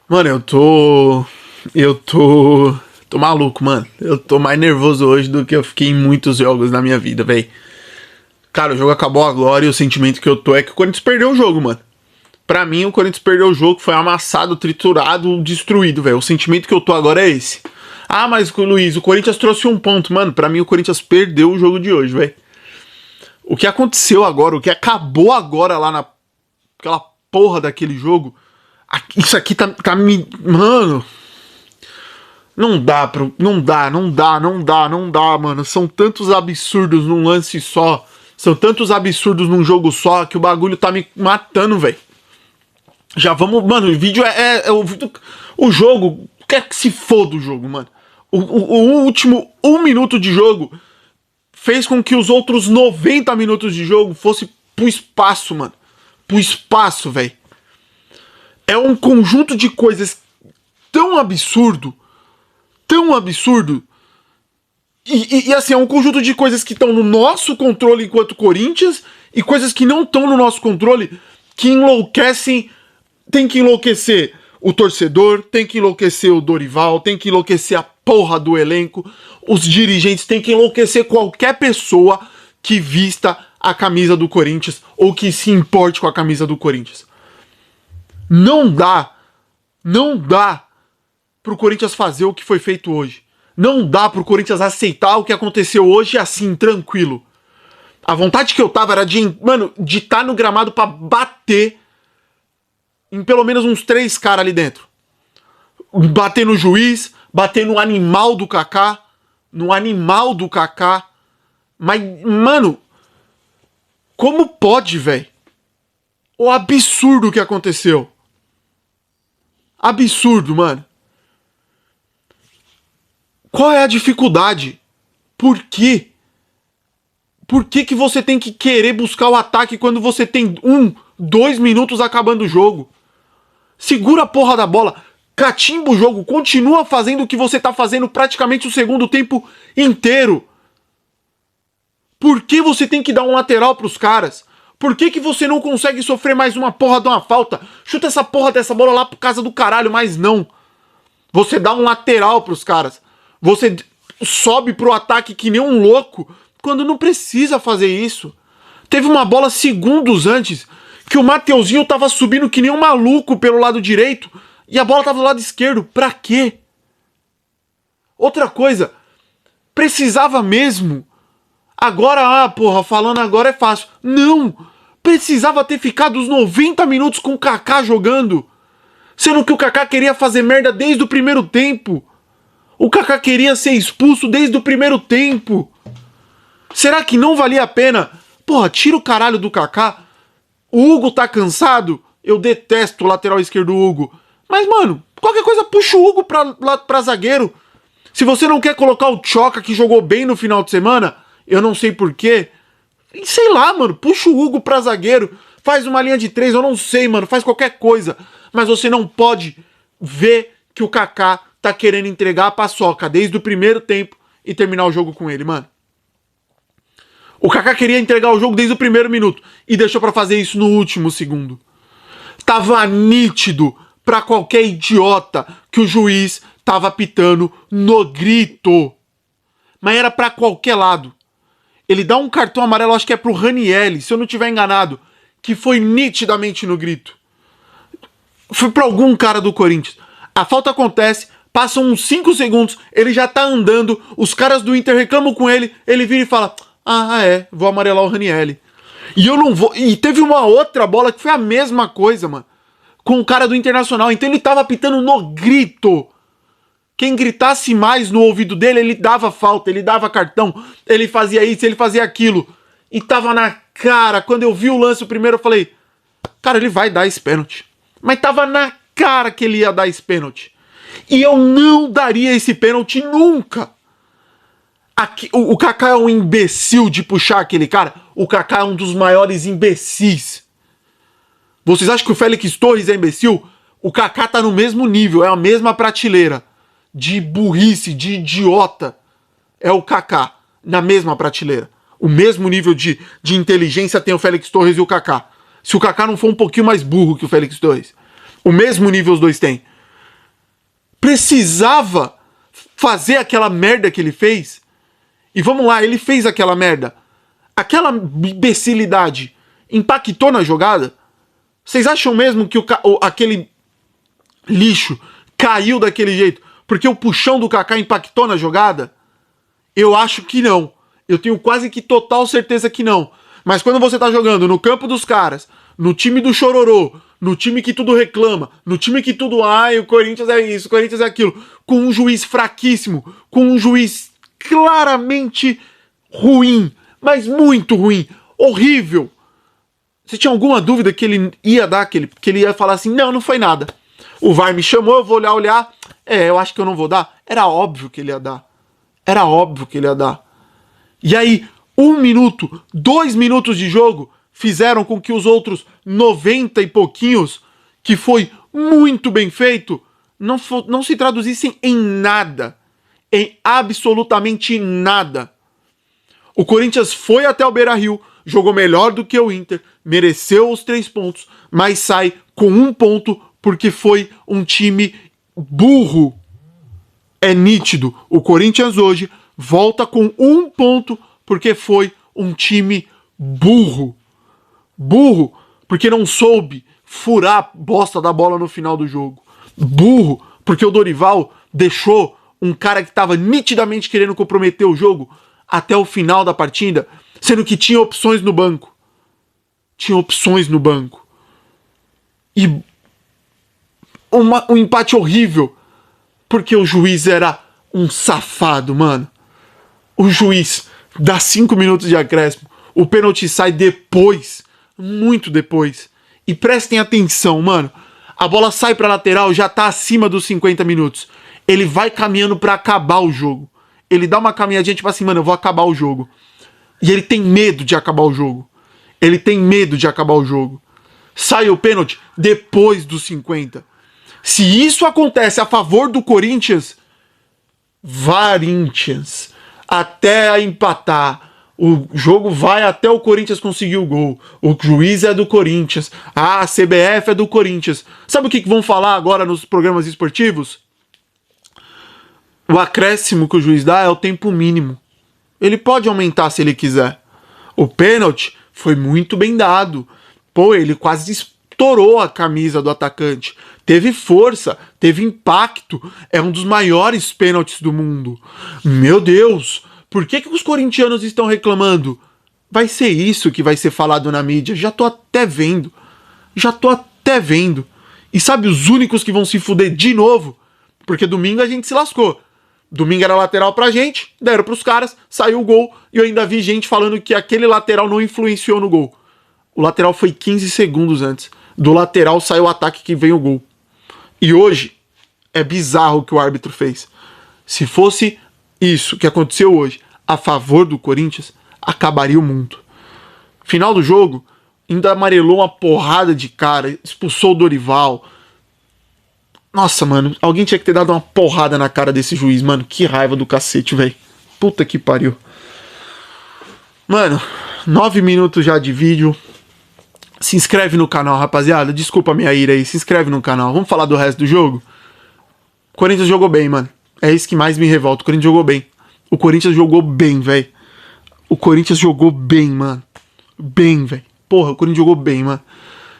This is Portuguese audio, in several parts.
Mano, eu tô maluco, mano. Eu tô mais nervoso hoje do que eu fiquei em muitos jogos na minha vida, velho. Cara, o jogo acabou agora e o sentimento que eu tô é que o Corinthians perdeu o jogo, mano. Pra mim, o Corinthians perdeu o jogo, foi amassado, triturado, destruído, velho. O sentimento que eu tô agora é esse. Ah, mas Luiz, o Corinthians trouxe um ponto, mano. Pra mim, o Corinthians perdeu o jogo de hoje, velho. O que aconteceu agora, o que acabou agora lá naquela porra daquele jogo, isso aqui tá me. Mano. Não dá, mano. São tantos absurdos num lance só. São tantos absurdos num jogo só que o bagulho tá me matando, velho. Já vamos. Mano, o vídeo o jogo. Quer que se foda o jogo, mano. O último 1 minuto de jogo fez com que os outros 90 minutos de jogo fosse pro espaço, mano. Pro espaço, velho. É um conjunto de coisas tão absurdo. Tão absurdo. E assim, é um conjunto de coisas que estão no nosso controle enquanto Corinthians e coisas que não estão no nosso controle que enlouquecem. Tem que enlouquecer o torcedor, tem que enlouquecer o Dorival, tem que enlouquecer a porra do elenco, os dirigentes, tem que enlouquecer qualquer pessoa que vista a camisa do Corinthians ou que se importe com a camisa do Corinthians. Não dá pro Corinthians fazer o que foi feito hoje. Não dá pro Corinthians aceitar o que aconteceu hoje assim, tranquilo. A vontade que eu tava era de estar no gramado pra bater em pelo menos uns 3 caras ali dentro. Bater no juiz, bater no animal do Kaká. No animal do Kaká. Mas, mano, como pode, velho? O absurdo que aconteceu. Absurdo, mano. Qual é a dificuldade? Por quê? Por que você tem que querer buscar o ataque quando você tem 2 minutos acabando o jogo? Segura a porra da bola, catimba o jogo, continua fazendo o que você tá fazendo praticamente o segundo tempo inteiro. Por que você tem que dar um lateral pros caras? Por que você não consegue sofrer mais uma porra de uma falta? Chuta essa porra dessa bola lá pro casa do caralho, mas não. Você dá um lateral pros caras. Você sobe pro ataque que nem um louco quando não precisa fazer isso. Teve uma bola segundos antes que o Mateuzinho tava subindo que nem um maluco pelo lado direito e a bola tava do lado esquerdo. Pra quê? Outra coisa, precisava mesmo. Agora, porra, falando agora é fácil. Não! Precisava ter ficado os 90 minutos com o Kaká jogando. Sendo que o Kaká queria fazer merda desde o primeiro tempo. O Kaká queria ser expulso desde o primeiro tempo. Será que não valia a pena? Porra, tira o caralho do Kaká. O Hugo tá cansado? Eu detesto o lateral esquerdo do Hugo. Mas, mano, qualquer coisa puxa o Hugo pra zagueiro. Se você não quer colocar o Tchoca, que jogou bem no final de semana, eu não sei porquê. Sei lá, mano, puxa o Hugo pra zagueiro. Faz uma linha de 3, eu não sei, mano. Faz qualquer coisa. Mas você não pode ver que o Kaká tá querendo entregar a paçoca desde o primeiro tempo e terminar o jogo com ele, mano. O Kaká queria entregar o jogo desde o primeiro minuto e deixou pra fazer isso no último segundo. Tava nítido pra qualquer idiota que o juiz tava apitando no grito. Mas era pra qualquer lado. Ele dá um cartão amarelo, acho que é pro Ranieri, se eu não tiver enganado, que foi nitidamente no grito. Foi pra algum cara do Corinthians. A falta acontece, passam uns 5 segundos, ele já tá andando, os caras do Inter reclamam com ele, ele vira e fala: vou amarelar o Ranieri. E eu não vou. E teve uma outra bola que foi a mesma coisa, mano. Com o cara do Internacional. Então ele tava apitando no grito. Quem gritasse mais no ouvido dele, ele dava falta, ele dava cartão, ele fazia isso, ele fazia aquilo. E tava na cara. Quando eu vi o lance o primeiro, eu falei: cara, ele vai dar esse pênalti. Mas tava na cara que ele ia dar esse pênalti. E eu não daria esse pênalti nunca. O Kaká é um imbecil de puxar aquele cara. O Kaká é um dos maiores imbecis. Vocês acham que o Félix Torres é imbecil? O Kaká tá no mesmo nível, é a mesma prateleira de burrice, de idiota. É o Kaká, na mesma prateleira. O mesmo nível de inteligência tem o Félix Torres e o Kaká. Se o Kaká não for um pouquinho mais burro que o Félix Torres. O mesmo nível os dois têm. Precisava fazer aquela merda que ele fez? E vamos lá, ele fez aquela merda. Aquela imbecilidade impactou na jogada? Vocês acham mesmo que aquele lixo caiu daquele jeito porque o puxão do Kaká impactou na jogada? Eu acho que não. Eu tenho quase que total certeza que não. Mas quando você tá jogando no campo dos caras, no time do chororô, no time que tudo reclama, no time que tudo, ai, o Corinthians é isso, o Corinthians é aquilo, com um juiz fraquíssimo, com um juiz claramente ruim, mas muito ruim, horrível. Você tinha alguma dúvida que ele ia dar, que ele ia falar assim, não foi nada. O VAR me chamou, eu vou olhar, eu acho que eu não vou dar. Era óbvio que ele ia dar. Era óbvio que ele ia dar. E aí, 1 minuto, 2 minutos de jogo fizeram com que os outros 90 e pouquinhos, que foi muito bem feito, não se traduzissem em nada. Em absolutamente nada. O Corinthians foi até o Beira-Rio, jogou melhor do que o Inter, mereceu os 3 pontos, mas sai com 1 ponto porque foi um time burro. É nítido. O Corinthians hoje volta com 1 ponto porque foi um time burro. Burro porque não soube furar a bosta da bola no final do jogo. Burro porque o Dorival deixou um cara que estava nitidamente querendo comprometer o jogo até o final da partida, sendo que tinha opções no banco. Tinha opções no banco. E um empate horrível, porque o juiz era um safado, mano. O juiz dá 5 minutos de acréscimo, o pênalti sai depois, muito depois. E prestem atenção, mano. A bola sai pra lateral, já tá acima dos 50 minutos. Ele vai caminhando pra acabar o jogo. Ele dá uma caminhadinha tipo assim, mano, eu vou acabar o jogo. E ele tem medo de acabar o jogo. Ele tem medo de acabar o jogo. Sai o pênalti depois dos 50. Se isso acontece a favor do Corinthians, até empatar, o jogo vai até o Corinthians conseguir o gol. O juiz é do Corinthians. A CBF é do Corinthians. Sabe o que vão falar agora nos programas esportivos? O acréscimo que o juiz dá é o tempo mínimo. Ele pode aumentar se ele quiser. O pênalti foi muito bem dado. Pô, ele quase estourou a camisa do atacante. Teve força, teve impacto. É um dos maiores pênaltis do mundo. Meu Deus, por que os corintianos estão reclamando? Vai ser isso que vai ser falado na mídia. Já tô até vendo. E sabe os únicos que vão se fuder de novo? Porque domingo a gente se lascou. Domingo era lateral pra gente, deram pros caras, saiu o gol, e eu ainda vi gente falando que aquele lateral não influenciou no gol. O lateral foi 15 segundos antes. Do lateral saiu o ataque que veio o gol. E hoje, é bizarro o que o árbitro fez. Se fosse isso que aconteceu hoje, a favor do Corinthians, acabaria o mundo. Final do jogo, ainda amarelou uma porrada de cara, expulsou o Dorival. Nossa, mano, alguém tinha que ter dado uma porrada na cara desse juiz, mano. Que raiva do cacete, velho. Puta que pariu. Mano, 9 minutos já de vídeo. Se inscreve no canal, rapaziada. Desculpa a minha ira aí. Se inscreve no canal. Vamos falar do resto do jogo? O Corinthians jogou bem, mano. É isso que mais me revolta. O Corinthians jogou bem. O Corinthians jogou bem, velho. O Corinthians jogou bem, mano. Bem, velho. Porra, o Corinthians jogou bem, mano.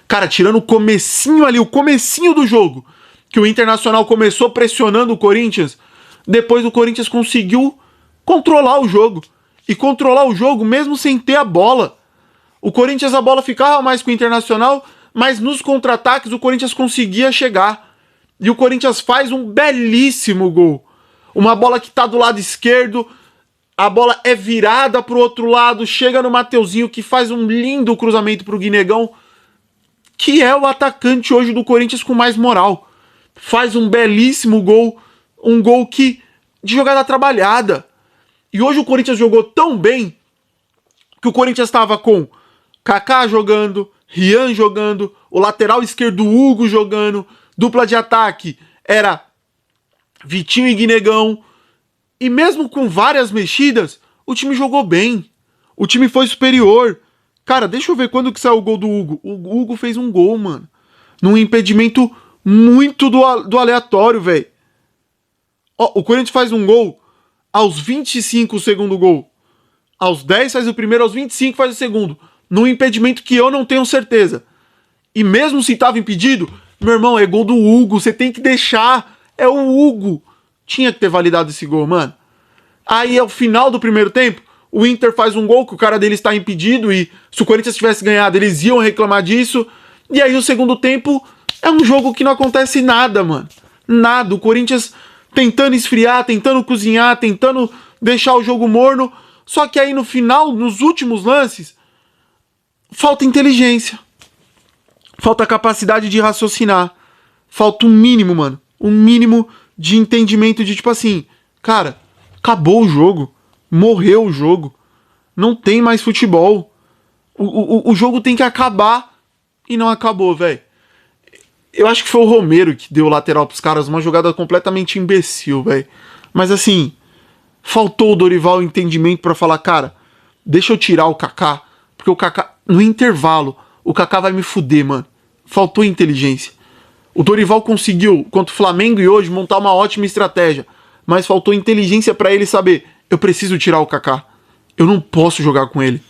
Cara, tirando o comecinho ali, o comecinho do jogo, que o Internacional começou pressionando o Corinthians, depois o Corinthians conseguiu controlar o jogo. E controlar o jogo mesmo sem ter a bola. O Corinthians, a bola ficava mais com o Internacional, mas nos contra-ataques o Corinthians conseguia chegar. E o Corinthians faz um belíssimo gol. Uma bola que tá do lado esquerdo, a bola é virada pro outro lado, chega no Mateuzinho, que faz um lindo cruzamento pro Guinegão, que é o atacante hoje do Corinthians com mais moral. Faz um belíssimo gol, um gol de jogada trabalhada. E hoje o Corinthians jogou tão bem que o Corinthians estava com Kaká jogando, Rian jogando, o lateral esquerdo Hugo jogando, dupla de ataque era Vitinho e Guinegão. E mesmo com várias mexidas, o time jogou bem. O time foi superior. Cara, deixa eu ver quando que saiu o gol do Hugo. O Hugo fez um gol, mano. Num impedimento muito do aleatório, velho. Ó, o Corinthians faz um gol aos 25 o segundo gol. Aos 10 faz o primeiro, aos 25 faz o segundo. Num impedimento que eu não tenho certeza. E mesmo se tava impedido, meu irmão, é gol do Hugo, você tem que deixar. É o Hugo. Tinha que ter validado esse gol, mano. Aí, ao final do primeiro tempo, o Inter faz um gol que o cara dele está impedido e se o Corinthians tivesse ganhado, eles iam reclamar disso. E aí, o segundo tempo é um jogo que não acontece nada, mano. Nada. O Corinthians tentando esfriar, tentando cozinhar, tentando deixar o jogo morno. Só que aí, no final, nos últimos lances, falta inteligência. Falta capacidade de raciocinar. Falta um mínimo, mano. Um mínimo de entendimento de tipo assim, cara, acabou o jogo. Morreu o jogo. Não tem mais futebol. O jogo tem que acabar. E não acabou, velho. Eu acho que foi o Romero que deu o lateral pros caras. Uma jogada completamente imbecil, velho. Mas assim, faltou o Dorival entendimento pra falar, cara, deixa eu tirar o Kaká. Porque o Kaká, no intervalo, o Kaká vai me fuder, mano. Faltou inteligência. O Dorival conseguiu, contra o Flamengo e hoje, montar uma ótima estratégia. Mas faltou inteligência pra ele saber, eu preciso tirar o Kaká. Eu não posso jogar com ele.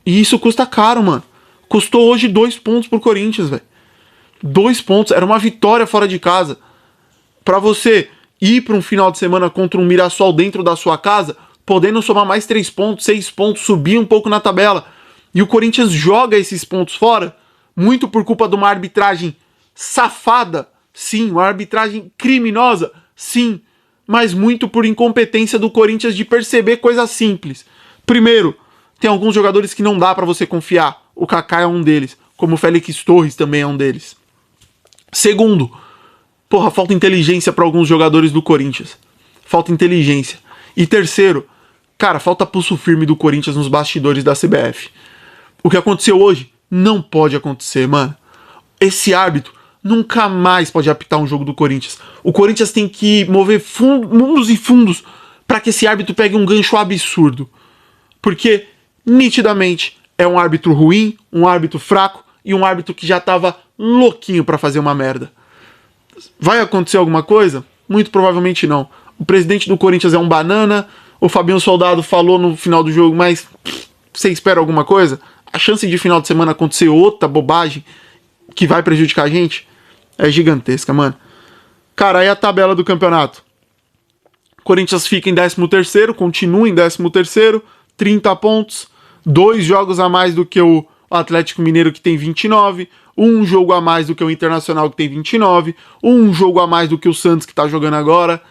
E isso custa caro, mano. Custou hoje 2 pontos pro Corinthians, velho. 2 pontos. Era uma vitória fora de casa. Pra você ir pra um final de semana contra um Mirassol dentro da sua casa, podendo somar mais 3 pontos, 6 pontos, subir um pouco na tabela. E o Corinthians joga esses pontos fora, muito por culpa de uma arbitragem safada, sim, uma arbitragem criminosa, sim, mas muito por incompetência do Corinthians de perceber coisas simples. Primeiro, tem alguns jogadores que não dá pra você confiar. O Kaká é um deles, como o Félix Torres também é um deles. Segundo, porra, falta inteligência pra alguns jogadores do Corinthians. Falta inteligência. E terceiro, cara, falta pulso firme do Corinthians nos bastidores da CBF. O que aconteceu hoje não pode acontecer, mano. Esse árbitro nunca mais pode apitar um jogo do Corinthians. O Corinthians tem que mover mundos e fundos para que esse árbitro pegue um gancho absurdo. Porque, nitidamente, é um árbitro ruim, um árbitro fraco e um árbitro que já tava louquinho para fazer uma merda. Vai acontecer alguma coisa? Muito provavelmente não. O presidente do Corinthians é um banana, o Fabinho Soldado falou no final do jogo, mas você espera alguma coisa? A chance de final de semana acontecer outra bobagem que vai prejudicar a gente é gigantesca, mano. Cara, aí a tabela do campeonato. Corinthians fica em 13º, continua em 13º, 30 pontos, 2 jogos a mais do que o Atlético Mineiro, que tem 29, um jogo a mais do que o Internacional, que tem 29, um jogo a mais do que o Santos, que tá jogando agora.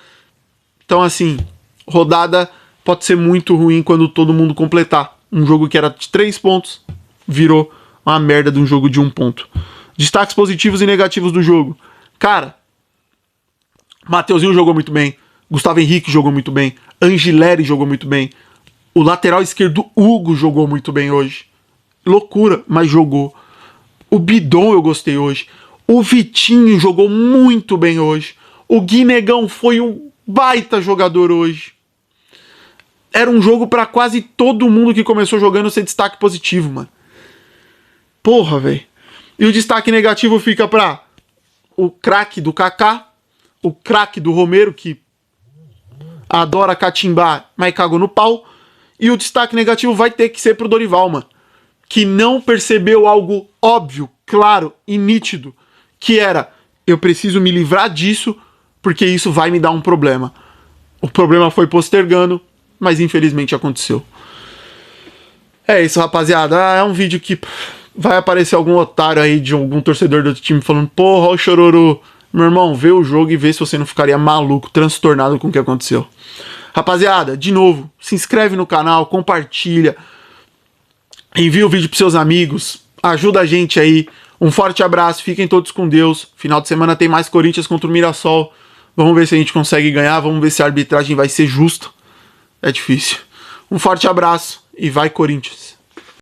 Então, assim, rodada pode ser muito ruim quando todo mundo completar. Um jogo que era de 3 pontos virou uma merda de um jogo de 1 ponto. Destaques positivos e negativos do jogo. Cara, Mateuzinho jogou muito bem. Gustavo Henrique jogou muito bem. Angileri jogou muito bem. O lateral esquerdo Hugo jogou muito bem hoje. Loucura, mas jogou. O Bidon eu gostei hoje. O Vitinho jogou muito bem hoje. O Guinegão foi um baita jogador hoje. Era um jogo pra quase todo mundo que começou jogando ser destaque positivo, mano. Porra, velho. E o destaque negativo fica pra o craque do Kaká, o craque do Romero, que adora catimbar, mas cagou no pau. E o destaque negativo vai ter que ser pro Dorival, mano. Que não percebeu algo óbvio, claro e nítido. Que era, eu preciso me livrar disso, porque isso vai me dar um problema. O problema foi postergando, mas infelizmente aconteceu. É isso, rapaziada. É um vídeo que vai aparecer algum otário aí de algum torcedor do outro time falando, porra, ó o chororô. Meu irmão, vê o jogo e vê se você não ficaria maluco, transtornado com o que aconteceu. Rapaziada, de novo, se inscreve no canal, compartilha, envia o vídeo pros seus amigos, ajuda a gente aí. Um forte abraço, fiquem todos com Deus. Final de semana tem mais Corinthians contra o Mirassol. Vamos ver se a gente consegue ganhar, vamos ver se a arbitragem vai ser justa. É difícil. Um forte abraço e vai Corinthians.